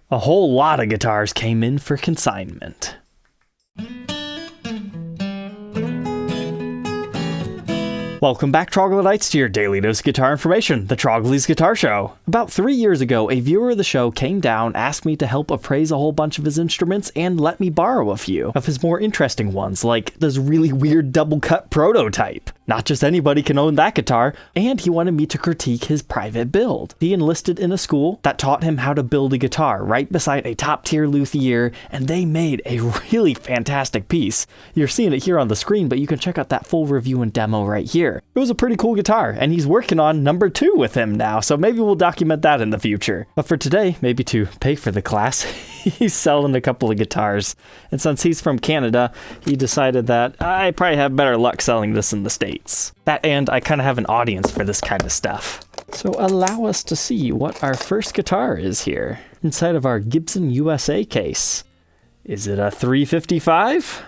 A whole lot of guitars came in for consignment. Welcome back, Troglodytes, to your daily dose of guitar information, the Trogly's Guitar Show. About 3 years ago, a viewer of the show came down, asked me to help appraise a whole bunch of his instruments, and let me borrow a few of his more interesting ones, like this really weird Doublecut prototype. Not just anybody can own that guitar, and he wanted me to critique his private build. He enlisted in a school that taught him how to build a guitar right beside a top-tier luthier, and they made a really fantastic piece. You're seeing it here on the screen, but you can check out that full review and demo right here. It was a pretty cool guitar, and he's working on number 2 with him now, so maybe we'll document that in the future. But for today, maybe to pay for the class, he's selling a couple of guitars. And since he's from Canada, he decided that I probably have better luck selling this in the States. That and I kind of have an audience for this kind of stuff. So allow us to see what our first guitar is here, inside of our Gibson USA case. Is it a 355?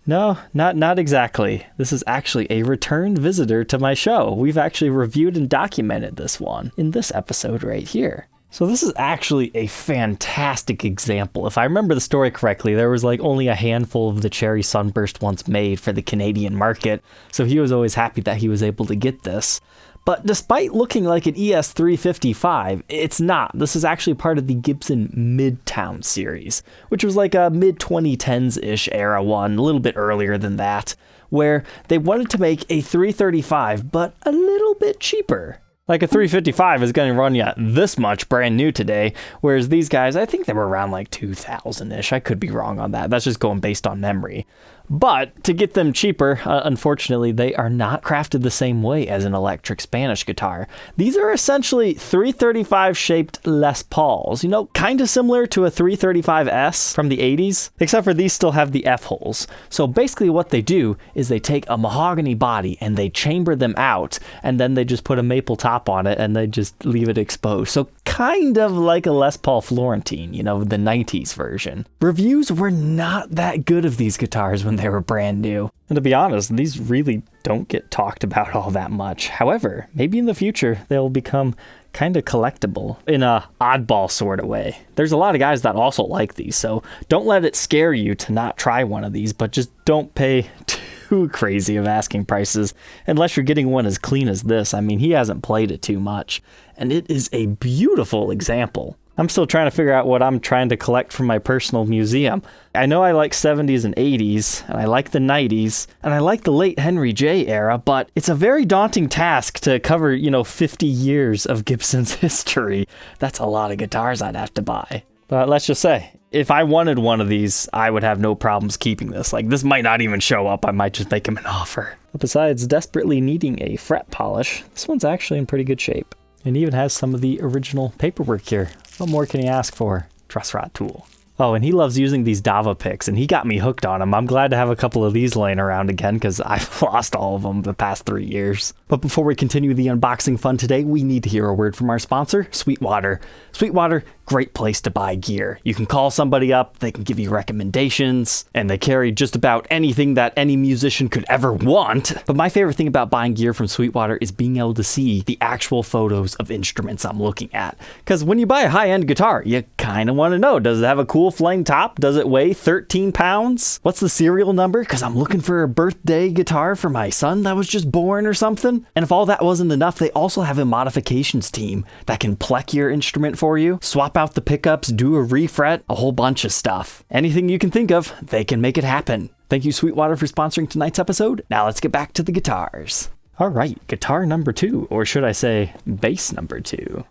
No, not exactly. This is actually a return visitor to my show. We've actually reviewed and documented this one in this episode right here. So this is actually a fantastic example. If I remember the story correctly, there was like only a handful of the cherry Sunburst once made for the Canadian market, so he was always happy that he was able to get this. But despite looking like an ES355, it's not. This is actually part of the Gibson Midtown series, which was like a mid-2010s-ish era one, a little bit earlier than that, where they wanted to make a 335, but a little bit cheaper. Like a 355 is going to run you this much brand new today, whereas these guys, I think they were around like 2,000-ish. I could be wrong on that. That's just going based on memory. But to get them cheaper, unfortunately, they are not crafted the same way as an electric Spanish guitar. These are essentially 335-shaped Les Pauls, you know, kind of similar to a 335S from the 80s, except for these still have the F-holes. So basically what they do is they take a mahogany body and they chamber them out, and then they just put a maple top on it and they just leave it exposed. So kind of like a Les Paul Florentine, you know, the 90s version. Reviews were not that good of these guitars when they were brand new. And to be honest, these really don't get talked about all that much. However, maybe in the future they'll become kind of collectible in a oddball sort of way. There's a lot of guys that also like these, so don't let it scare you to not try one of these, but just don't pay too crazy of asking prices unless you're getting one as clean as this. I mean, he hasn't played it too much, and it is a beautiful example. I'm still trying to figure out what I'm trying to collect from my personal museum. I know I like 70s and 80s, and I like the 90s, and I like the late Henry J era, but it's a very daunting task to cover, 50 years of Gibson's history. That's a lot of guitars I'd have to buy. But let's just say, if I wanted one of these, I would have no problems keeping this. Like, this might not even show up. I might just make him an offer. But besides desperately needing a fret polish, this one's actually in pretty good shape. It even has some of the original paperwork here. What more can you ask for? Truss rod tool. Oh, and he loves using these Dava picks, and he got me hooked on them. I'm glad to have a couple of these laying around again, because I've lost all of them the past 3 years. But before we continue the unboxing fun today, we need to hear a word from our sponsor, Sweetwater. Sweetwater, great place to buy gear. You can call somebody up, they can give you recommendations, and they carry just about anything that any musician could ever want. But my favorite thing about buying gear from Sweetwater is being able to see the actual photos of instruments I'm looking at. Because when you buy a high-end guitar, you kind of want to know, does it have a cool flame top? Does it weigh 13 pounds? What's the serial number? Because I'm looking for a birthday guitar for my son that was just born or something. And if all that wasn't enough, they also have a modifications team that can plec your instrument for you, swap out the pickups, do a refret, a whole bunch of stuff. Anything you can think of, they can make it happen. Thank you, Sweetwater, for sponsoring tonight's episode. Now let's get back to the guitars. All right, guitar number 2, or should I say bass number 2.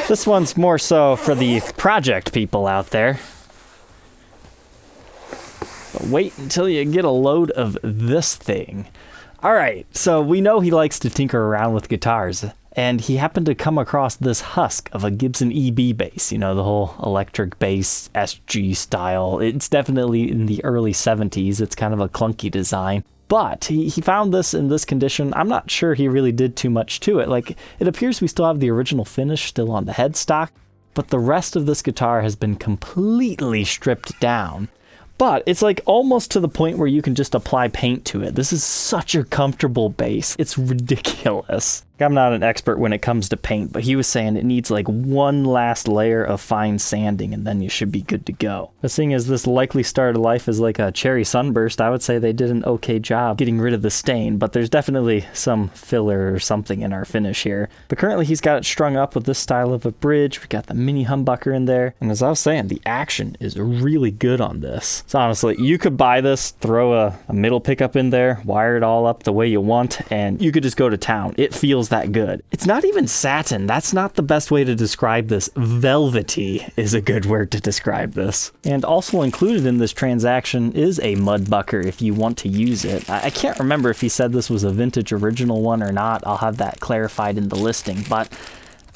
This one's more so for the project people out there. But wait until you get a load of this thing. All right, so we know he likes to tinker around with guitars, and he happened to come across this husk of a Gibson EB bass, the whole electric bass SG style. It's definitely in the early 70s. It's kind of a clunky design. But he found this in this condition. I'm not sure he really did too much to it. Like, it appears we still have the original finish still on the headstock, but the rest of this guitar has been completely stripped down. But it's like almost to the point where you can just apply paint to it. This is such a comfortable bass. It's ridiculous. I'm not an expert when it comes to paint, but he was saying it needs like one last layer of fine sanding and then you should be good to go. But seeing as this likely started life as like a cherry sunburst, I would say they did an okay job getting rid of the stain, but there's definitely some filler or something in our finish here. But currently he's got it strung up with this style of a bridge. We got the mini humbucker in there. And as I was saying, the action is really good on this. So honestly, you could buy this, throw a middle pickup in there, wire it all up the way you want, and you could just go to town. It feels that good. It's not even satin. That's not the best way to describe this. Velvety is a good word to describe this. And also included in this transaction is a mud bucker if you want to use it. I can't remember if he said this was a vintage original one or not. I'll have that clarified in the listing, but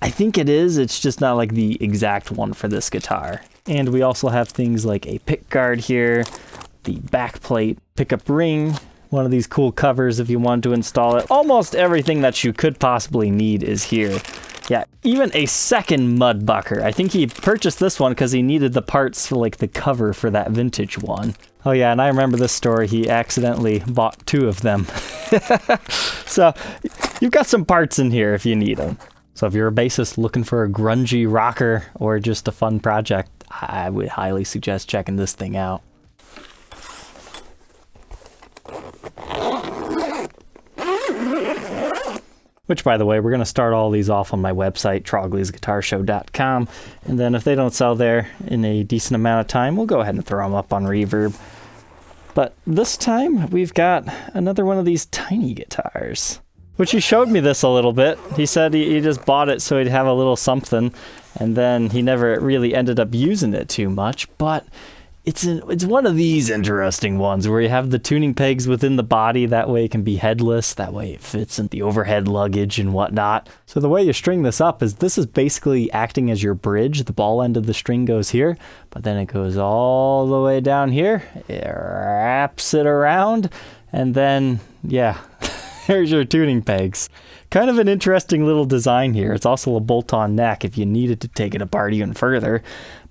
I think it is. It's just not like the exact one for this guitar. And we also have things like a pick guard here, the back plate, pickup ring, one of these cool covers if you want to install it. Almost everything that you could possibly need is here. Yeah, even a second mud bucker. I think he purchased this one because he needed the parts for like the cover for that vintage one. Oh yeah, and I remember this story. He accidentally bought 2 of them. So you've got some parts in here if you need them. So if you're a bassist looking for a grungy rocker or just a fun project, I would highly suggest checking this thing out. Which, by the way, we're going to start all these off on my website, troglysguitarshow.com. And then if they don't sell there in a decent amount of time, we'll go ahead and throw them up on Reverb. But this time, we've got another one of these tiny guitars. Which he showed me this a little bit. He said he just bought it so he'd have a little something. And then he never really ended up using it too much. But it's one of these interesting ones where you have the tuning pegs within the body. That way it can be headless. That way it fits in the overhead luggage and whatnot. So the way you string this up is this is basically acting as your bridge. The ball end of the string goes here, but then it goes all the way down here. It wraps it around, and then, yeah, there's your tuning pegs. Kind of an interesting little design here. It's also a bolt-on neck if you needed to take it apart even further.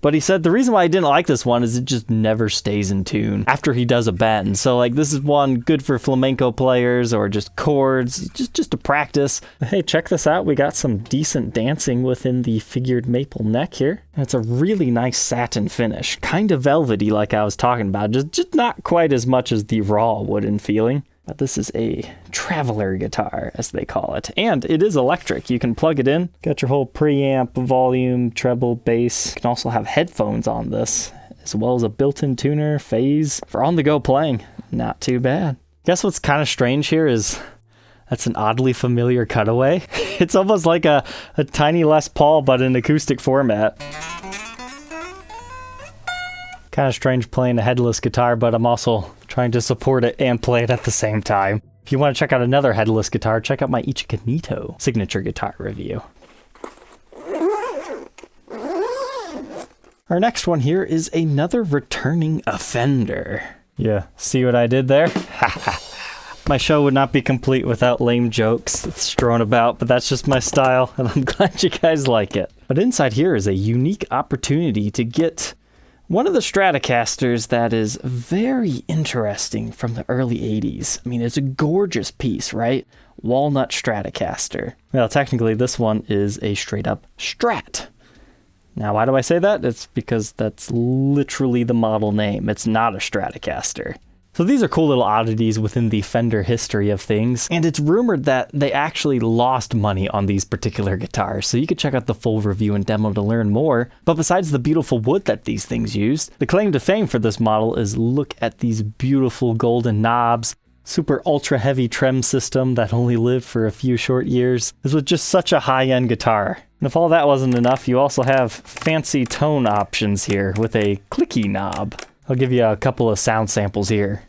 But he said the reason why I didn't like this one is it just never stays in tune after he does a bend. So like this is one good for flamenco players or just chords, just to practice. Hey, check this out. We got some decent dancing within the figured maple neck here. And it's a really nice satin finish. Kind of velvety like I was talking about, just not quite as much as the raw wooden feeling. But this is a traveler guitar, as they call it. And it is electric. You can plug it in. Got your whole preamp, volume, treble, bass. You can also have headphones on this, as well as a built-in tuner, phase. For on-the-go playing, not too bad. Guess what's kind of strange here is that's an oddly familiar cutaway. It's almost like a tiny Les Paul, but in acoustic format. Kind of strange playing a headless guitar, but I'm also trying to support it and play it at the same time. If you want to check out another headless guitar, check out my Ichika Nito signature guitar review. Our next one here is another returning offender. Yeah, see what I did there? My show would not be complete without lame jokes thrown about, but that's just my style, and I'm glad you guys like it. But inside here is a unique opportunity to get one of the Stratocasters that is very interesting from the early 80s. I mean, it's a gorgeous piece, right? Walnut Stratocaster. Well, technically, this one is a straight-up Strat. Now, why do I say that? It's because that's literally the model name. It's not a Stratocaster. So these are cool little oddities within the Fender history of things, and it's rumored that they actually lost money on these particular guitars, so you could check out the full review and demo to learn more. But besides the beautiful wood that these things used, the claim to fame for this model is look at these beautiful golden knobs, super ultra heavy trem system that only lived for a few short years. This was just such a high-end guitar. And if all that wasn't enough, you also have fancy tone options here with a clicky knob. I'll give you a couple of sound samples here.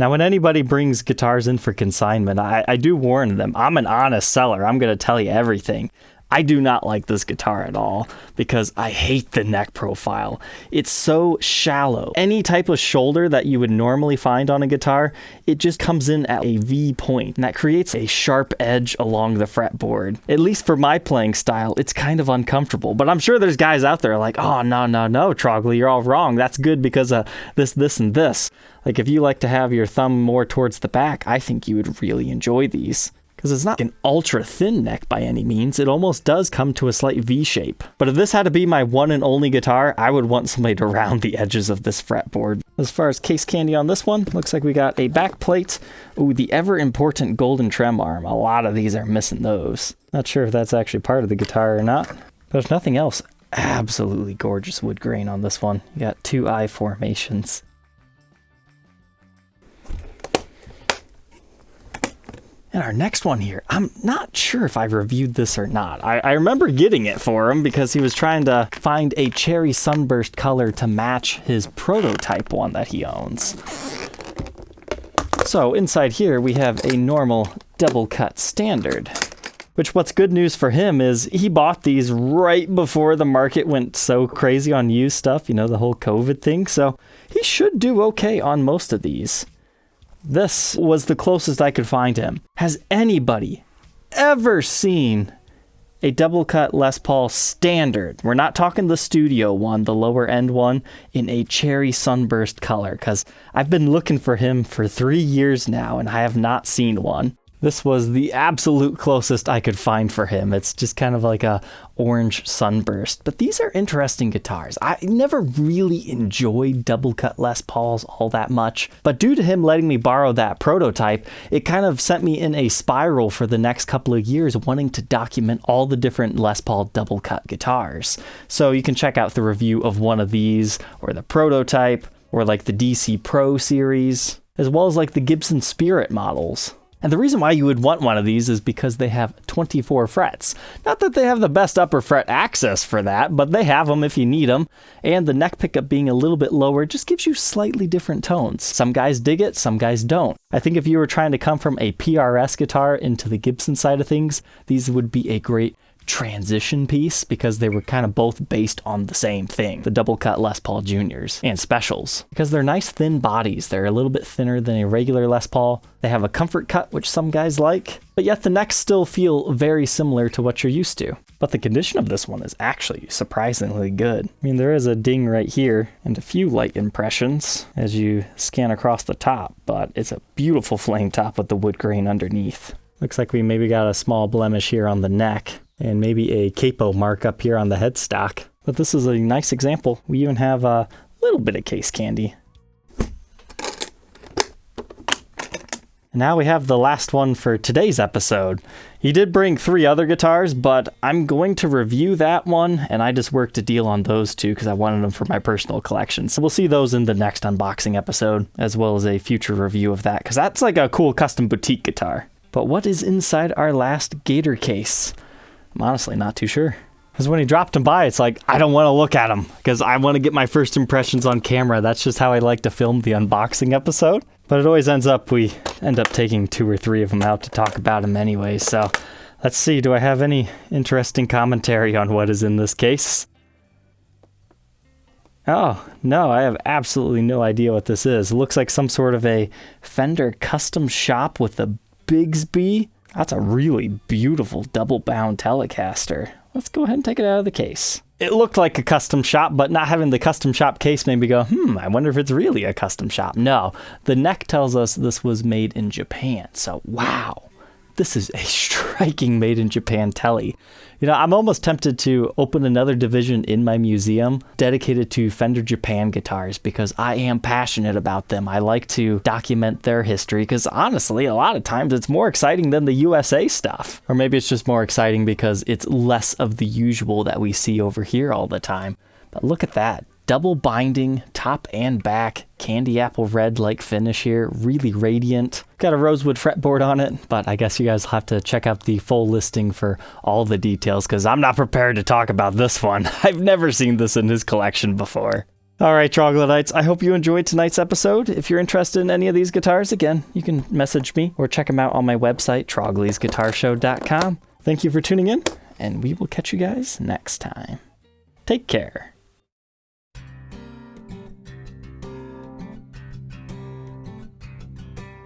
Now, when anybody brings guitars in for consignment, I do warn them. I'm an honest seller. I'm going to tell you everything. I do not like this guitar at all because I hate the neck profile. It's so shallow. Any type of shoulder that you would normally find on a guitar, it just comes in at a V point, and that creates a sharp edge along the fretboard. At least for my playing style, it's kind of uncomfortable, but I'm sure there's guys out there like, oh, no, Trogly, you're all wrong. That's good because of this, and this. Like, if you like to have your thumb more towards the back, I think you would really enjoy these. Because it's not an ultra thin neck by any means. It almost does come to a slight V shape. But if this had to be my one and only guitar, I would want somebody to round the edges of this fretboard. As far as case candy on this one, looks like we got a back plate. Ooh, the ever important golden trem arm. A lot of these are missing those. Not sure if that's actually part of the guitar or not. There's nothing else. Absolutely gorgeous wood grain on this one. You got 2 eye formations. And our next one here, I'm not sure if I reviewed this or not. I remember getting it for him because he was trying to find a cherry sunburst color to match his prototype one that he owns. So inside here, we have a normal double cut standard, which what's good news for him is he bought these right before the market went so crazy on used stuff, you know, the whole COVID thing. So he should do okay on most of these. This was the closest I could find him. Has anybody ever seen a double cut Les Paul standard? We're not talking the studio one, the lower end one, in a cherry sunburst color, because I've been looking for him for 3 years now, and I have not seen one. This was the absolute closest I could find for him. It's just kind of like a orange sunburst. But these are interesting guitars. I never really enjoyed double cut Les Pauls all that much. But due to him letting me borrow that prototype, it kind of sent me in a spiral for the next couple of years wanting to document all the different Les Paul double cut guitars. So you can check out the review of one of these, or the prototype, or like the DC Pro series, as well as like the Gibson Spirit models. And the reason why you would want one of these is because they have 24 frets. Not that they have the best upper fret access for that, but they have them if you need them. And the neck pickup being a little bit lower just gives you slightly different tones. Some guys dig it, some guys don't. I think if you were trying to come from a PRS guitar into the Gibson side of things, these would be a great transition piece because they were kind of both based on the same thing, the double cut Les Paul Juniors and Specials, because they're nice thin bodies. They're a little bit thinner than a regular Les Paul. They have a comfort cut, which some guys like, but yet the necks still feel very similar to what you're used to. But the condition of this one is actually surprisingly good. I mean, there is a ding right here and a few light impressions as you scan across the top, but it's a beautiful flame top with the wood grain underneath. Looks like we maybe got a small blemish here on the neck, and maybe a capo mark up here on the headstock. But this is a nice example. We even have a little bit of case candy. And now we have the last one for today's episode. He did bring 3 other guitars, but I'm going to review that one, and I just worked a deal on those 2 because I wanted them for my personal collection. So we'll see those in the next unboxing episode, as well as a future review of that, because that's like a cool custom boutique guitar. But what is inside our last Gator case? I'm honestly not too sure. Because when he dropped them by, it's like, I don't want to look at them because I want to get my first impressions on camera. That's just how I like to film the unboxing episode. But it always we end up taking 2 or 3 of them out to talk about them anyway. So let's see, do I have any interesting commentary on what is in this case? Oh, no, I have absolutely no idea what this is. It looks like some sort of a Fender custom shop with a Bigsby. That's a really beautiful double bound Telecaster. Let's go ahead and take it out of the case. It looked like a custom shop, but not having the custom shop case made me go, I wonder if it's really a custom shop. No, the neck tells us this was made in Japan. So, wow, this is a striking made in Japan Tele. You know, I'm almost tempted to open another division in my museum dedicated to Fender Japan guitars because I am passionate about them. I like to document their history because honestly, a lot of times it's more exciting than the USA stuff. Or maybe it's just more exciting because it's less of the usual that we see over here all the time. But look at that. Double binding, top and back, candy apple red like finish here, really radiant. Got a rosewood fretboard on it, but I guess you guys will have to check out the full listing for all the details because I'm not prepared to talk about this one. I've never seen this in his collection before. All right, Troglodytes, I hope you enjoyed tonight's episode. If you're interested in any of these guitars, again, you can message me or check them out on my website, troglysguitarshow.com. Thank you for tuning in, and we will catch you guys next time. Take care.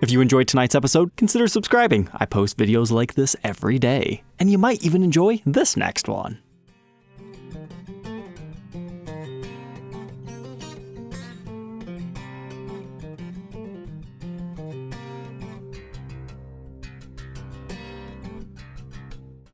If you enjoyed tonight's episode, consider subscribing. I post videos like this every day, and you might even enjoy this next one.